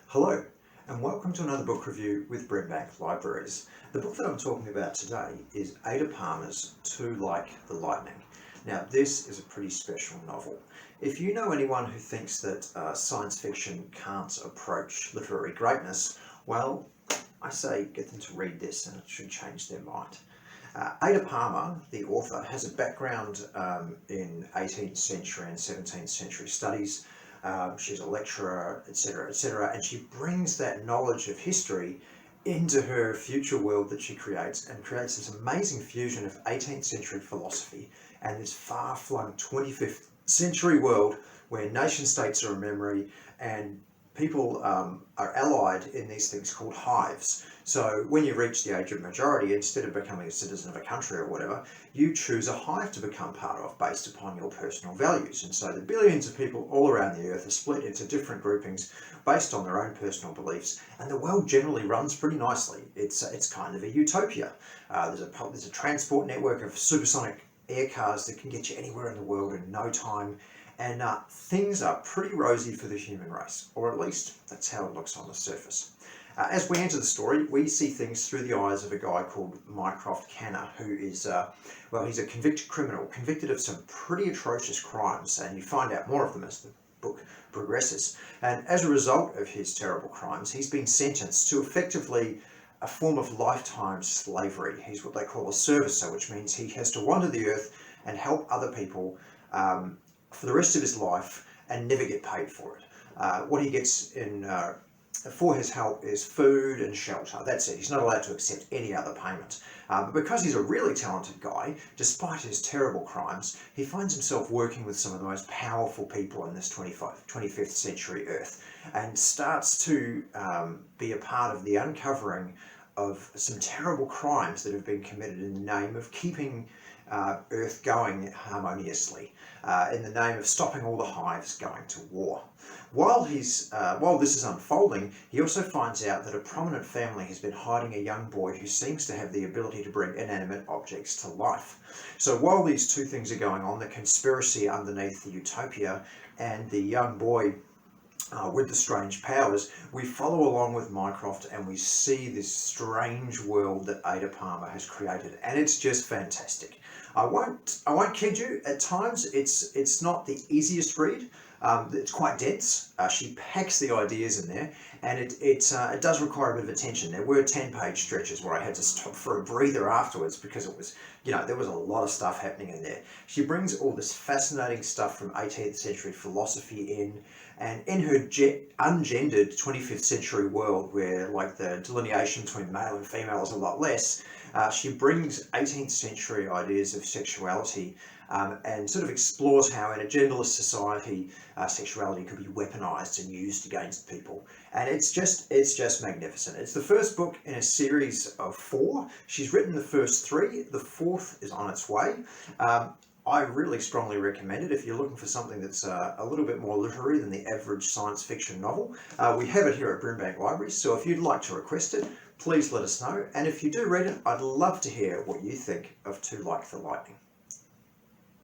Hello, and welcome to another book review with Brimbank Libraries. The book that I'm talking about today is Ada Palmer's Too Like the Lightning. Now, this is a pretty special novel. If you know anyone who thinks that science fiction can't approach literary greatness, well, I say get them to read this and it should change their mind. Ada Palmer, the author, has a background in 18th century and 17th century studies. She's a lecturer, etc., and she brings that knowledge of history into her future world that she creates, and creates this amazing fusion of 18th century philosophy and this far-flung 25th century world where nation states are a memory and people are allied in these things called hives. So when you reach the age of majority, instead of becoming a citizen of a country or whatever, you choose a hive to become part of based upon your personal values. And so the billions of people all around the earth are split into different groupings based on their own personal beliefs, and the world generally runs pretty nicely. It's kind of a utopia. There's a transport network of supersonic air cars that can get you anywhere in the world in no time. And things are pretty rosy for the human race, or at least that's how it looks on the surface. As we enter the story, we see things through the eyes of a guy called Mycroft Canner, who is, he's a convicted criminal, convicted of some pretty atrocious crimes, and you find out more of them as the book progresses. And as a result of his terrible crimes, he's been sentenced to effectively a form of lifetime slavery. He's what they call a servicer, which means he has to wander the earth and help other people for the rest of his life and never get paid for it. What he gets for his help is food and shelter. That's it. He's not allowed to accept any other payment. But because he's a really talented guy, despite his terrible crimes, he finds himself working with some of the most powerful people in this 25th century Earth, and starts to be a part of the uncovering of some terrible crimes that have been committed in the name of keeping Earth going harmoniously, in the name of stopping all the hives going to war. While this is unfolding, he also finds out that a prominent family has been hiding a young boy who seems to have the ability to bring inanimate objects to life. So while these two things are going on, the conspiracy underneath the utopia and the young boy with the strange powers, we follow along with Mycroft and we see this strange world that Ada Palmer has created, and it's just fantastic. I won't kid you, at times it's not the easiest read. It's quite dense. She packs the ideas in there, and it does require a bit of attention. There were 10-page stretches where I had to stop for a breather afterwards because it was, there was a lot of stuff happening in there. She brings all this fascinating stuff from 18th century philosophy in, and in her ungendered 25th century world where like the delineation between male and female is a lot less, she brings 18th century ideas of sexuality and sort of explores how in a genderless society sexuality could be weaponized and used against people. And it's just magnificent. It's the first book in a series of 4. She's written the first 3. The 4th is on its way. I really strongly recommend it if you're looking for something that's a little bit more literary than the average science fiction novel. We have it here at Brimbank Libraries, so if you'd like to request it, please let us know. And if you do read it, I'd love to hear what you think of Too Like the Lightning.